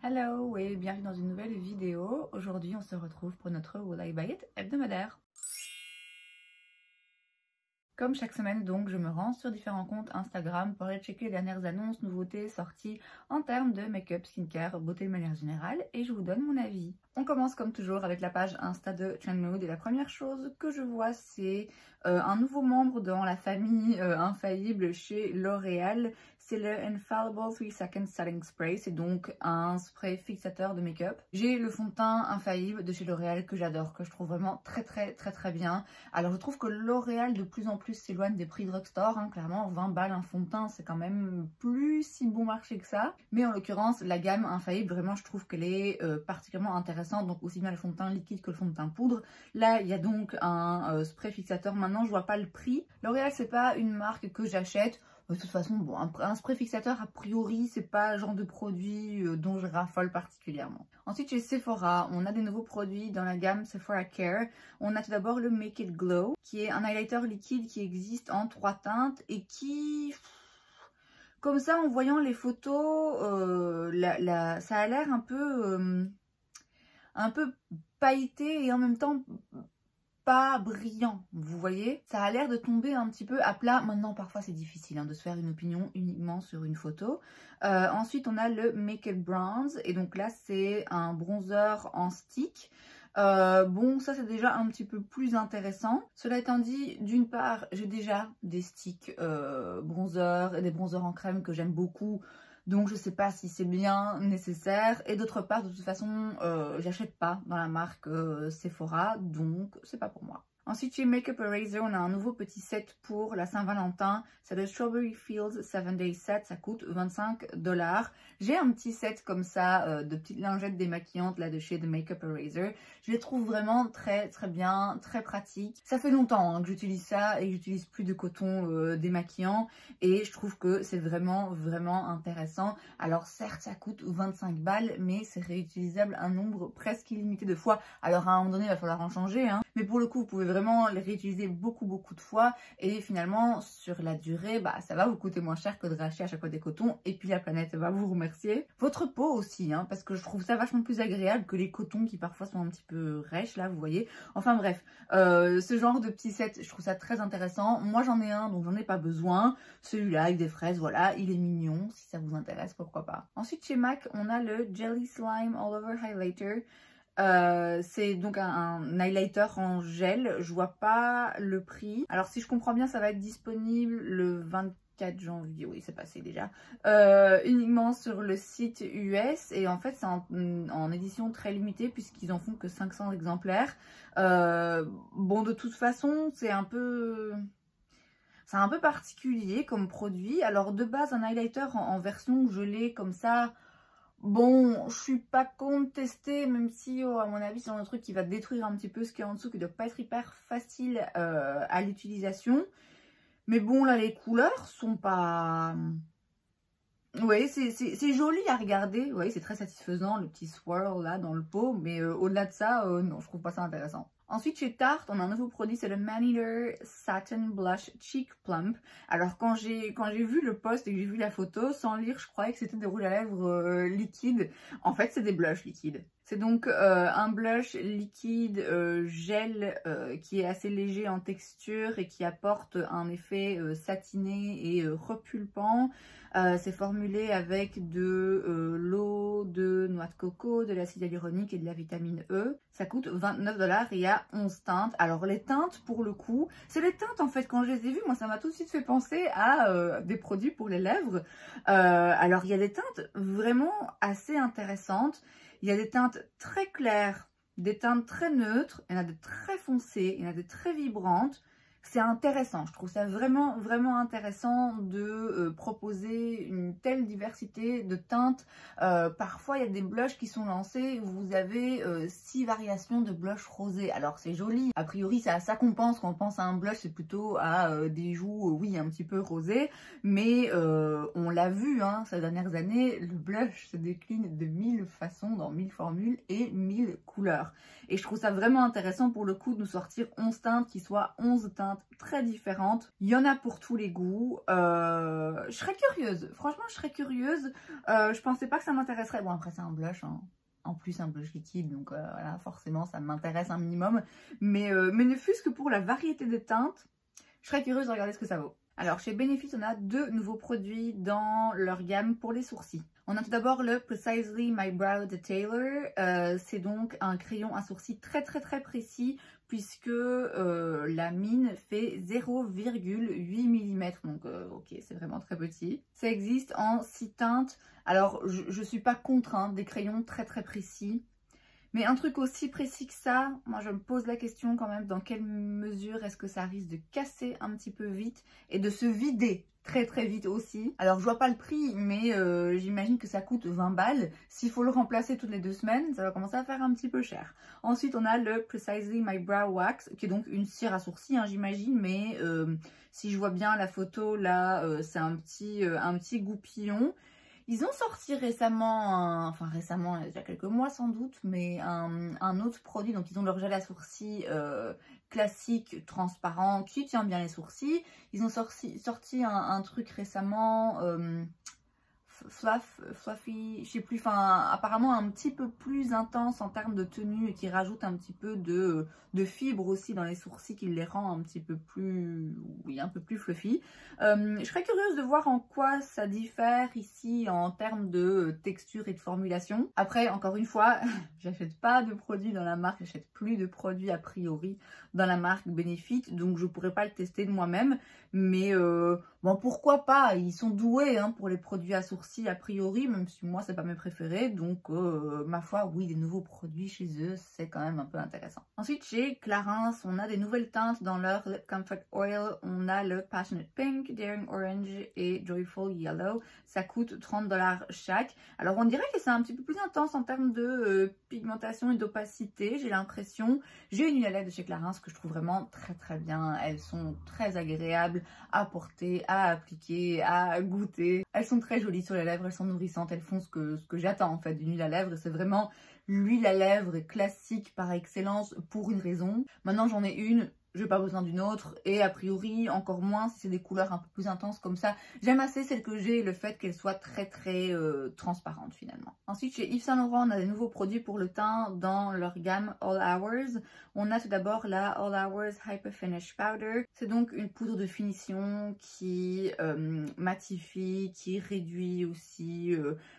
Hello et bienvenue dans une nouvelle vidéo. Aujourd'hui on se retrouve pour notre Will I Buy It hebdomadaire. Comme chaque semaine donc, je me rends sur différents comptes Instagram pour aller checker les dernières annonces, nouveautés, sorties en termes de make-up, skincare, beauté de manière générale et je vous donne mon avis. On commence comme toujours avec la page Insta de Trendmood et la première chose que je vois c'est un nouveau membre dans la famille infaillible chez L'Oréal. C'est le Infallible 3 Second Setting Spray, c'est donc un spray fixateur de make-up. J'ai le fond de teint infaillible de chez L'Oréal que j'adore, que je trouve vraiment très bien. Alors je trouve que L'Oréal de plus en plus s'éloigne des prix drugstore, hein, clairement 20 balles un fond de teint c'est quand même plus si bon marché que ça. Mais en l'occurrence la gamme infaillible vraiment je trouve qu'elle est particulièrement intéressante, donc aussi bien le fond de teint liquide que le fond de teint poudre. Là il y a donc un spray fixateur, maintenant je vois pas le prix. L'Oréal c'est pas une marque que j'achète. De toute façon, bon, un spray fixateur, a priori, c'est pas le genre de produit dont je raffole particulièrement. Ensuite, chez Sephora, on a des nouveaux produits dans la gamme Sephora Care. On a tout d'abord le Make It Glow, qui est un highlighter liquide qui existe en 3 teintes et qui... Comme ça, en voyant les photos, ça a l'air un peu pailleté et en même temps... pas brillant, vous voyez, ça a l'air de tomber un petit peu à plat. Maintenant parfois c'est difficile hein, de se faire une opinion uniquement sur une photo. Ensuite on a le Make It Bronze et donc là c'est un bronzer en stick. Bon ça c'est déjà un petit peu plus intéressant. Cela étant dit, d'une part j'ai déjà des sticks bronzer et des bronzers en crème que j'aime beaucoup. Donc je sais pas si c'est bien nécessaire. Et d'autre part, de toute façon, j'achète pas dans la marque Sephora, donc c'est pas pour moi. Ensuite, chez Makeup Eraser, on a un nouveau petit set pour la Saint-Valentin. C'est le Strawberry Fields 7 Day Set, ça coûte 25 $. J'ai un petit set comme ça de petites lingettes démaquillantes là de chez The Makeup Eraser. Je les trouve vraiment très bien, très pratiques. Ça fait longtemps hein, que j'utilise ça et que j'utilise plus de coton démaquillant et je trouve que c'est vraiment intéressant. Alors certes, ça coûte 25 balles, mais c'est réutilisable un nombre presque illimité de fois. Alors à un moment donné, il va falloir en changer, hein. Mais pour le coup, vous pouvez vraiment les réutiliser beaucoup de fois et finalement sur la durée bah ça va vous coûter moins cher que de racheter à chaque fois des cotons et puis la planète va vous remercier. Votre peau aussi hein, parce que je trouve ça vachement plus agréable que les cotons qui parfois sont un petit peu rêches là vous voyez. Enfin bref, ce genre de petit set je trouve ça très intéressant. Moi j'en ai un donc j'en ai pas besoin. Celui-là avec des fraises voilà il est mignon, si ça vous intéresse pourquoi pas. Ensuite chez MAC on a le Jelly Slime All Over Highlighter. C'est donc un highlighter en gel, je vois pas le prix. Alors si je comprends bien ça va être disponible le 24 janvier, oui c'est passé déjà, uniquement sur le site US et en fait c'est en édition très limitée puisqu'ils en font que 500 exemplaires. Bon de toute façon c'est un peu particulier comme produit. Alors de base un highlighter en version gelée comme ça, bon, je suis pas contre tester, même si à mon avis c'est un truc qui va détruire un petit peu ce qui est en dessous, qui doit pas être hyper facile à l'utilisation. Mais bon là les couleurs sont pas... Oui, c'est joli à regarder, oui, c'est très satisfaisant le petit swirl là dans le pot, mais au-delà de ça, non, je trouve pas ça intéressant. Ensuite chez Tarte, on a un nouveau produit, c'est le Maneater Satin Blush Cheek Plump. Alors quand j'ai vu le post et que j'ai vu la photo, sans lire, je croyais que c'était des rouges à lèvres liquides. En fait, c'est des blushs liquides. C'est donc un blush liquide gel qui est assez léger en texture et qui apporte un effet satiné et repulpant. C'est formulé avec de l'eau de noix de coco, de l'acide hyaluronique et de la vitamine E. Ça coûte 29 $ et il y a 11 teintes. Alors les teintes pour le coup, c'est les teintes en fait quand je les ai vues, moi ça m'a tout de suite fait penser à des produits pour les lèvres. Alors il y a des teintes vraiment assez intéressantes. Il y a des teintes très claires, des teintes très neutres, il y en a des très foncées, il y en a des très vibrantes. C'est intéressant, je trouve ça vraiment intéressant de proposer une telle diversité de teintes. Parfois il y a des blushs qui sont lancés, vous avez 6 variations de blush rosé. Alors c'est joli, a priori c'est à ça qu'on pense quand on pense à un blush, c'est plutôt à des joues, oui un petit peu rosées. Mais on l'a vu hein, ces dernières années, le blush se décline de 1000 façons, dans 1000 formules et 1000 couleurs. Et je trouve ça vraiment intéressant pour le coup de nous sortir 11 teintes qui soient 11 teintes teintes très différentes. Il y en a pour tous les goûts. Je serais curieuse. Franchement, je serais curieuse. Je pensais pas que ça m'intéresserait. Bon, après, c'est un blush, hein. En plus, un blush liquide, donc voilà, forcément, ça m'intéresse un minimum. Mais ne fût-ce que pour la variété des teintes, je serais curieuse de regarder ce que ça vaut. Alors, chez Benefit, on a 2 nouveaux produits dans leur gamme pour les sourcils. On a tout d'abord le Precisely My Brow Detailer. C'est donc un crayon à sourcils très précis puisque la mine fait 0,8 mm. Donc, ok, c'est vraiment très petit. Ça existe en 6 teintes. Alors, je ne suis pas contre hein, des crayons très précis. Mais un truc aussi précis que ça, moi je me pose la question quand même, dans quelle mesure est-ce que ça risque de casser un petit peu vite et de se vider très vite aussi. Alors je vois pas le prix, mais j'imagine que ça coûte 20 balles. S'il faut le remplacer toutes les 2 semaines, ça va commencer à faire un petit peu cher. Ensuite on a le Precisely My Brow Wax, qui est donc une cire à sourcils, hein, j'imagine, mais si je vois bien la photo là, c'est un petit goupillon. Ils ont sorti récemment, enfin récemment, il y a déjà quelques mois sans doute, mais un autre produit. Donc ils ont leur gel à sourcils classique, transparent, qui tient bien les sourcils. Ils ont sorti un truc récemment, fluffy, je sais plus, enfin apparemment un petit peu plus intense en termes de tenue et qui rajoute un petit peu de fibre aussi dans les sourcils, qui les rend un petit peu plus, oui, un peu plus fluffy. Je serais curieuse de voir en quoi ça diffère ici en termes de texture et de formulation. Après, encore une fois, j'achète pas de produits dans la marque, j'achète plus de produits a priori dans la marque Benefit, donc je pourrais pas le tester de moi-même, mais bon, pourquoi pas, ils sont doués hein, pour les produits à sourcils a priori, même si moi c'est pas mes préférés, donc ma foi, oui, des nouveaux produits chez eux, c'est quand même un peu intéressant. Ensuite, chez Clarins, on a des nouvelles teintes dans leur Lip Comfort Oil. On a le Passionate Pink, Daring Orange et Joyful Yellow. Ça coûte 30 $ chaque. Alors, on dirait que c'est un petit peu plus intense en termes de pigmentation et d'opacité, j'ai l'impression. J'ai une huile à lèvres de chez Clarins que je trouve vraiment très bien. Elles sont très agréables à porter, à appliquer, à goûter. Elles sont très jolies sur les lèvres, elles sont nourrissantes, elles font ce que j'attends en fait d'une huile à lèvres. C'est vraiment l'huile à lèvres classique par excellence pour une raison. Maintenant j'en ai une, j'ai pas besoin d'une autre, et a priori encore moins si c'est des couleurs un peu plus intenses comme ça. J'aime assez celle que j'ai, le fait qu'elle soit très transparente finalement. Ensuite chez Yves Saint Laurent, on a des nouveaux produits pour le teint dans leur gamme All Hours. On a tout d'abord la All Hours Hyper Finish Powder. C'est donc une poudre de finition qui matifie, qui réduit aussi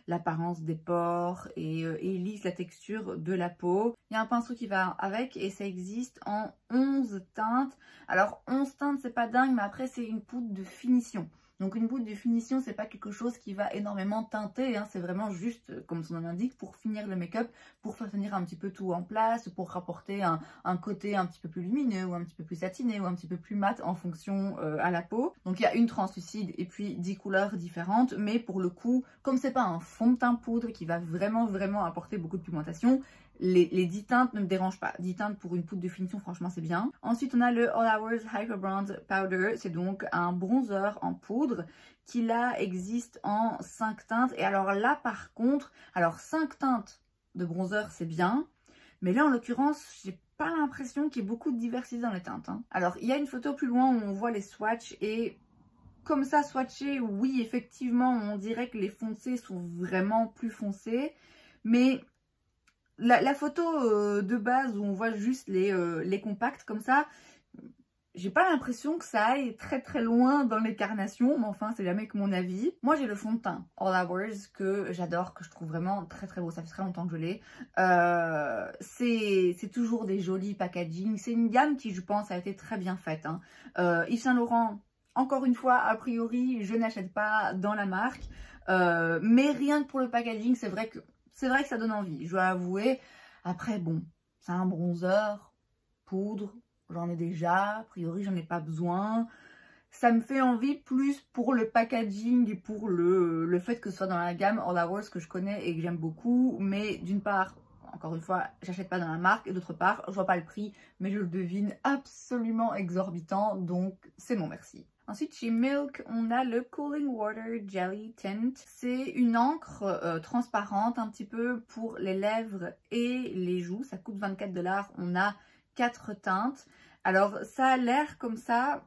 l'apparence des pores et lisse la texture de la peau. Il y a un pinceau qui va avec et ça existe en 11 teintes. Alors 11 teintes c'est pas dingue, mais après c'est une poudre de finition. Donc une poudre de finition, c'est pas quelque chose qui va énormément teinter, hein, c'est vraiment juste, comme son nom l'indique, pour finir le make-up, pour faire tenir un petit peu tout en place, pour rapporter un côté un petit peu plus lumineux, ou un petit peu plus satiné, ou un petit peu plus mat en fonction à la peau. Donc il y a une translucide et puis 10 couleurs différentes, mais pour le coup, comme c'est pas un fond de teint poudre qui va vraiment apporter beaucoup de pigmentation, les 10 teintes ne me dérangent pas. 10 teintes pour une poudre de finition, franchement, c'est bien. Ensuite, on a le All Hours Hyper Bronze Powder. C'est donc un bronzer en poudre qui, là, existe en 5 teintes. Et alors là, par contre, alors 5 teintes de bronzer, c'est bien. Mais là, en l'occurrence, j'ai pas l'impression qu'il y ait beaucoup de diversité dans les teintes. Hein. Alors, il y a une photo plus loin où on voit les swatchs et... Comme ça, swatché, oui, effectivement, on dirait que les foncés sont vraiment plus foncés. Mais... La photo de base où on voit juste les compacts comme ça, j'ai pas l'impression que ça aille très loin dans les carnations, mais enfin c'est jamais que mon avis. Moi j'ai le fond de teint All Hours que j'adore, que je trouve vraiment très beau, ça fait très longtemps que je l'ai. C'est toujours des jolis packaging, c'est une gamme qui je pense a été très bien faite. Hein. Yves Saint Laurent, encore une fois, a priori je n'achète pas dans la marque, mais rien que pour le packaging, c'est vrai que ça donne envie, je dois avouer. Après, bon, c'est un bronzer, poudre, j'en ai déjà, a priori, j'en ai pas besoin. Ça me fait envie plus pour le packaging et pour le fait que ce soit dans la gamme All Hours que je connais et que j'aime beaucoup. Mais d'une part, encore une fois, j'achète pas dans la marque. Et d'autre part, je vois pas le prix, mais je le devine absolument exorbitant. Donc, c'est non merci. Ensuite, chez Milk, on a le Cooling Water Jelly Tint. C'est une encre transparente un petit peu pour les lèvres et les joues. Ça coûte 24 $. On a 4 teintes. Alors ça a l'air comme ça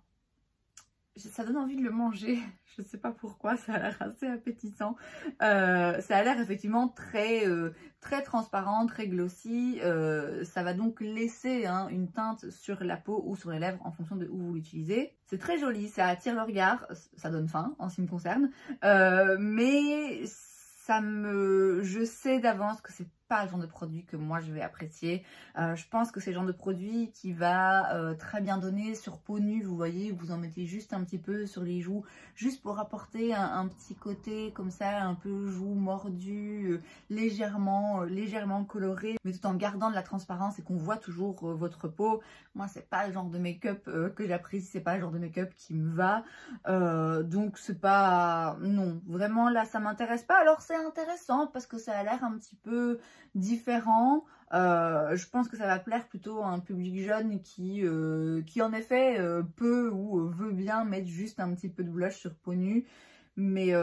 donne envie de le manger. Je sais pas pourquoi, ça a l'air assez appétissant. Ça a l'air effectivement très transparent, très glossy. Ça va donc laisser une teinte sur la peau ou sur les lèvres en fonction de où vous l'utilisez. C'est très joli, ça attire le regard, ça donne faim en ce qui me concerne. Mais je sais d'avance que c'est pas le genre de produit que moi je vais apprécier. Je pense que c'est le genre de produit qui va très bien donner sur peau nue, vous voyez, vous en mettez juste un petit peu sur les joues, juste pour apporter un petit côté comme ça, un peu joue mordu, légèrement coloré, mais tout en gardant de la transparence et qu'on voit toujours votre peau. Moi c'est pas le genre de make-up que j'apprécie, c'est pas le genre de make-up qui me va, donc c'est pas, non, vraiment là ça m'intéresse pas. Alors c'est intéressant parce que ça a l'air un petit peu différent. Je pense que ça va plaire plutôt à un public jeune qui en effet peut ou veut bien mettre juste un petit peu de blush sur peau nue, mais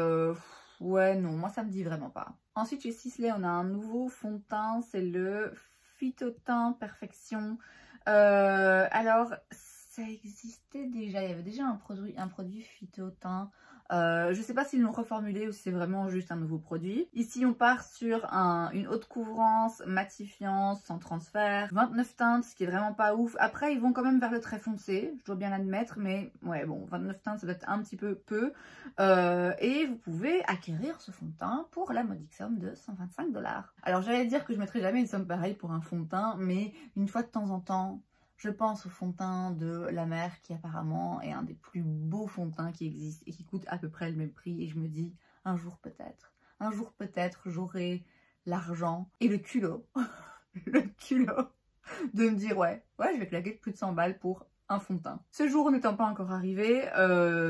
ouais non, moi ça me dit vraiment pas. Ensuite chez Sisley on a un nouveau fond de teint, c'est le Phytotin Perfection. Alors ça existait déjà, il y avait déjà un produit Phytotin. Je sais pas s'ils l'ont reformulé ou si c'est vraiment juste un nouveau produit. Ici on part sur une haute couvrance, matifiant, sans transfert, 29 teintes, ce qui est vraiment pas ouf. Après ils vont quand même vers le très foncé, je dois bien l'admettre, mais ouais bon, 29 teintes ça doit être un petit peu peu. Et vous pouvez acquérir ce fond de teint pour la modique somme de 125 $. Alors j'allais dire que je mettrais jamais une somme pareille pour un fond de teint, mais une fois de temps en temps, je pense au fond de teint de La Mer qui apparemment est un des plus beaux fonds de teint qui existent et qui coûte à peu près le même prix. Et je me dis, un jour peut-être, j'aurai l'argent et le culot, le culot de me dire ouais, je vais claquer plus de 100 balles pour un fond de teint. Ce jour n'étant pas encore arrivé,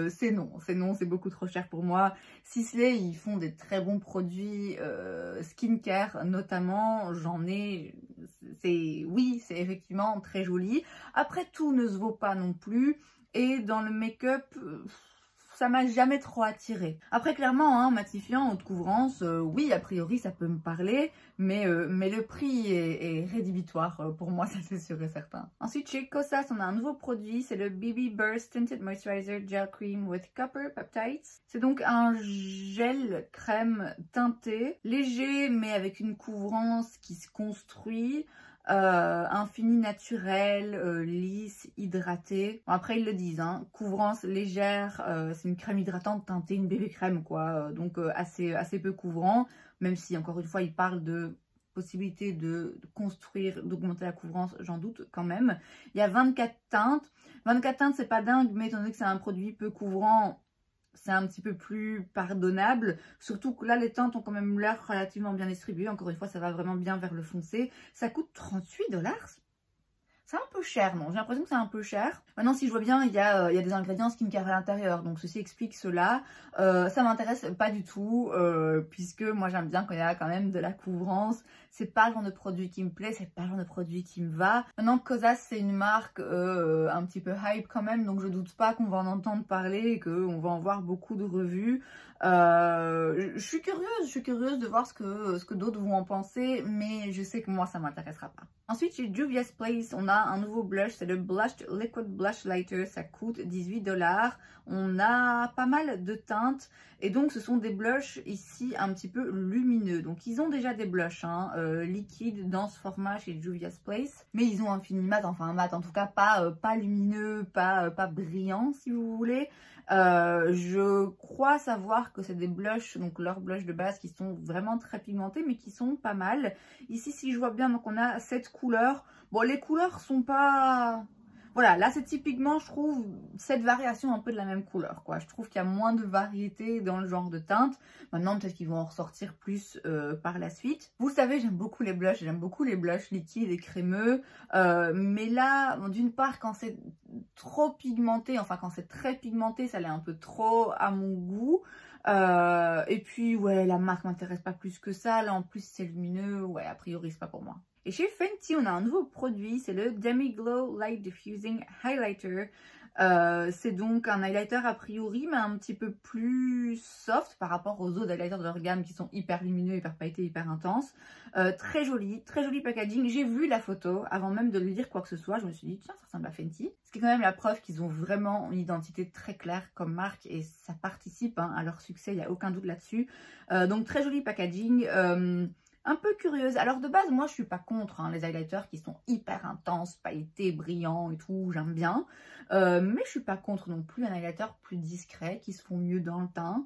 c'est non, c'est beaucoup trop cher pour moi. Sisley, ils font des très bons produits skincare notamment, j'en ai, oui, c'est effectivement très joli. Après, tout ne se vaut pas non plus, et dans le make-up, ça m'a jamais trop attiré. Après clairement, matifiant, haute couvrance, oui a priori ça peut me parler, mais le prix est rédhibitoire pour moi, ça c'est sûr et certain. Ensuite chez Kosas on a un nouveau produit, c'est le BB Burst Tinted Moisturizer Gel Cream with Copper Peptides. C'est donc un gel crème teinté, léger mais avec une couvrance qui se construit. Un fini naturel, lisse, hydraté. Bon, après ils le disent, couvrance légère, c'est une crème hydratante teintée, une bébé crème quoi, donc assez peu couvrant, même si encore une fois ils parlent de possibilité de construire, d'augmenter la couvrance, j'en doute quand même. Il y a 24 teintes, c'est pas dingue, mais étant donné que c'est un produit peu couvrant, c'est un petit peu plus pardonnable, surtout que là les teintes ont quand même l'air relativement bien distribuées. Encore une fois ça va vraiment bien vers le foncé. Ça coûte 38 $. C'est un peu cher, non? J'ai l'impression que c'est un peu cher. Maintenant, si je vois bien, il y a des ingrédients skincare à l'intérieur, donc ceci explique cela. Ça m'intéresse pas du tout, puisque moi j'aime bien quand il y a quand même de la couvrance. C'est pas le genre de produit qui me plaît, c'est pas le genre de produit qui me va. Maintenant, Kosas c'est une marque un petit peu hype quand même, donc je doute pas qu'on va en entendre parler et qu'on va en voir beaucoup de revues. Je suis curieuse de voir ce que d'autres vont en penser, mais je sais que moi ça m'intéressera pas. Ensuite chez Juvia's Place on a un nouveau blush, c'est le Blushed Liquid Blush Lighter, ça coûte 18 $. On a pas mal de teintes et donc ce sont des blushs ici un petit peu lumineux. Donc ils ont déjà des blushs liquides dans ce format chez Juvia's Place, mais ils ont un fini mat, enfin un mat en tout cas pas lumineux, pas brillant si vous voulez. Je crois savoir que c'est des blushs, donc leurs blushs de base qui sont vraiment très pigmentés mais qui sont pas mal. Ici si je vois bien, donc on a 7 couleurs. Bon les couleurs sont pas... Voilà, là c'est typiquement je trouve cette variation un peu de la même couleur quoi. Je trouve qu'il y a moins de variété dans le genre de teinte. Maintenant peut-être qu'ils vont en ressortir plus par la suite. Vous savez j'aime beaucoup les blushs liquides et crémeux. Mais là d'une part quand c'est trop pigmenté, enfin quand c'est très pigmenté ça l'est un peu trop à mon goût. Et puis ouais la marque m'intéresse pas plus que ça. Là en plus c'est lumineux, ouais a priori c'est pas pour moi. Et chez Fenty, on a un nouveau produit, c'est le Demi Glow Light Diffusing Highlighter. C'est donc un highlighter a priori, mais un petit peu plus soft par rapport aux autres highlighters de leur gamme qui sont hyper lumineux, hyper pailletés, hyper intenses. Très joli packaging. J'ai vu la photo avant même de lire quoi que ce soit. Je me suis dit, tiens, ça ressemble à Fenty. Ce qui est quand même la preuve qu'ils ont vraiment une identité très claire comme marque et ça participe hein, à leur succès, il n'y a aucun doute là-dessus. Donc très joli packaging. Un peu curieuse. Alors de base, moi je suis pas contre hein, les highlighters qui sont hyper intenses, pailletés, brillants et tout, j'aime bien. Mais je suis pas contre non plus un highlighter plus discret, qui se font mieux dans le teint.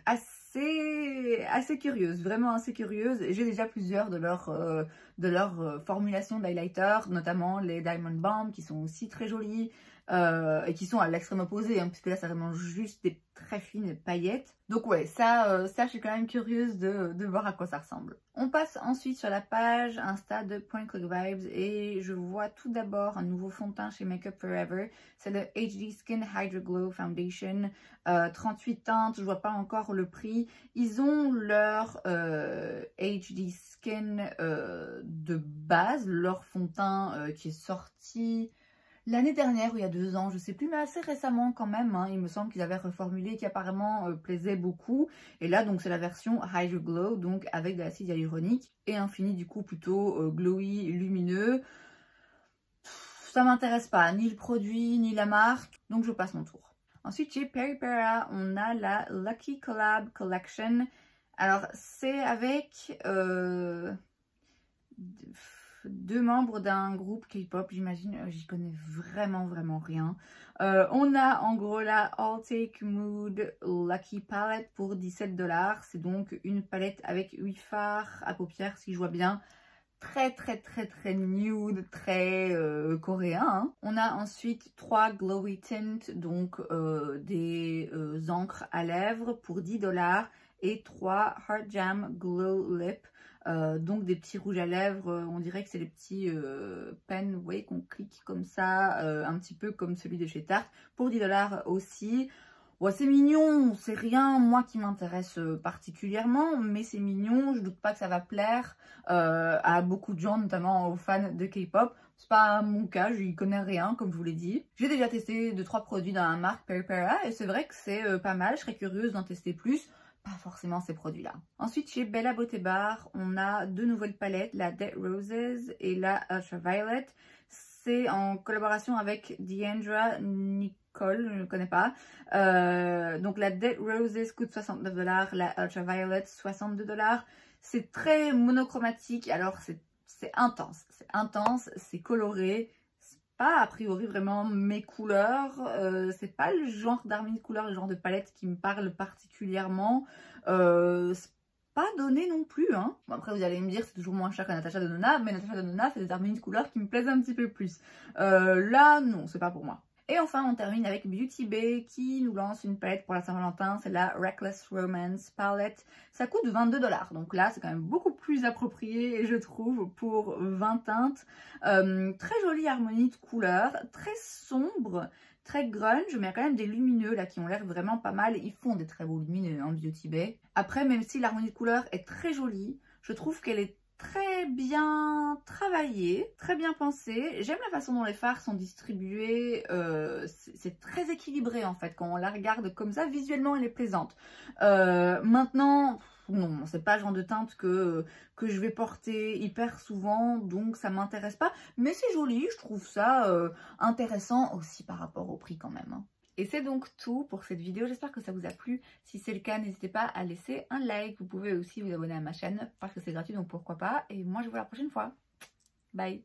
Assez curieuse, vraiment assez curieuse. J'ai déjà plusieurs de leurs formulations d'highlighter, notamment les Diamond Bomb qui sont aussi très jolies. Et qui sont à l'extrême opposé, hein, puisque là c'est vraiment juste des très fines paillettes. Donc ouais, ça je suis quand même curieuse de voir à quoi ça ressemble. On passe ensuite sur la page Insta de Point Click Vibes et je vois tout d'abord un nouveau fond de teint chez Makeup Forever. C'est le HD Skin Hydro Glow Foundation, 38 teintes, je vois pas encore le prix. Ils ont leur HD Skin de base, leur fond de teint qui est sorti l'année dernière ou il y a 2 ans, je sais plus, mais assez récemment quand même. Hein, il me semble qu'ils avaient reformulé, qui apparemment plaisait beaucoup. Et là, donc c'est la version Hydro Glow, donc avec de l'acide hyaluronique et un fini du coup plutôt glowy, lumineux. Ça m'intéresse pas, ni le produit, ni la marque, donc je passe mon tour. Ensuite, chez Peripera, on a la Lucky Collab Collection. Alors, c'est avec 2 membres d'un groupe K-pop, j'imagine, j'y connais vraiment rien. On a en gros la All Take Mood Lucky Palette pour 17 $. C'est donc une palette avec 8 fards à paupières, si je vois bien. Très nude, très coréen. Hein. On a ensuite 3 Glowy Tint, donc des encres à lèvres pour 10 $ et 3 Heart Jam Glow Lip. Donc des petits rouges à lèvres, on dirait que c'est les petits pens, vous voyez, qu'on clique comme ça, un petit peu comme celui de chez Tarte, pour 10 $ aussi. Ouais, c'est mignon, c'est rien, moi, qui m'intéresse particulièrement, mais c'est mignon, je doute pas que ça va plaire à beaucoup de gens, notamment aux fans de K-pop. C'est pas mon cas, j'y connais rien, comme je vous l'ai dit. J'ai déjà testé 2-3 produits dans la marque Peripera et c'est vrai que c'est pas mal, je serais curieuse d'en tester plus. Pas forcément ces produits-là. Ensuite, chez Bella Beauté Bar, on a 2 nouvelles palettes, la Dead Roses et la Ultraviolet. C'est en collaboration avec Deandra Nicole, je ne connais pas. Donc la Dead Roses coûte 69 $, la Ultraviolet 62 $. C'est très monochromatique, alors c'est intense, c'est coloré. Pas a priori vraiment mes couleurs, c'est pas le genre d'harmonie de couleurs, le genre de palette qui me parle particulièrement, c'est pas donné non plus hein. Bon, après vous allez me dire c'est toujours moins cher que Natasha Denona, mais Natasha Denona fait des harmonies de couleurs qui me plaisent un petit peu plus, là non c'est pas pour moi. Et enfin, on termine avec Beauty Bay qui nous lance une palette pour la Saint-Valentin. C'est la Reckless Romance Palette. Ça coûte 22 $. Donc là, c'est quand même beaucoup plus approprié, je trouve, pour 20 teintes. Très jolie harmonie de couleurs, très sombre, très grunge, mais il y a quand même des lumineux là qui ont l'air vraiment pas mal. Ils font des très beaux lumineux en Beauty Bay. Après, même si l'harmonie de couleurs est très jolie, je trouve qu'elle est très bien travaillée, très bien pensée. J'aime la façon dont les fards sont distribués, c'est très équilibré en fait. Quand on la regarde comme ça, visuellement elle est plaisante. Maintenant, non, c'est pas le genre de teinte que je vais porter hyper souvent, donc ça m'intéresse pas. Mais c'est joli, je trouve ça intéressant aussi par rapport au prix quand même. Hein. Et c'est donc tout pour cette vidéo, j'espère que ça vous a plu. Si c'est le cas, n'hésitez pas à laisser un like. Vous pouvez aussi vous abonner à ma chaîne parce que c'est gratuit, donc pourquoi pas. Et moi, je vous vois la prochaine fois. Bye!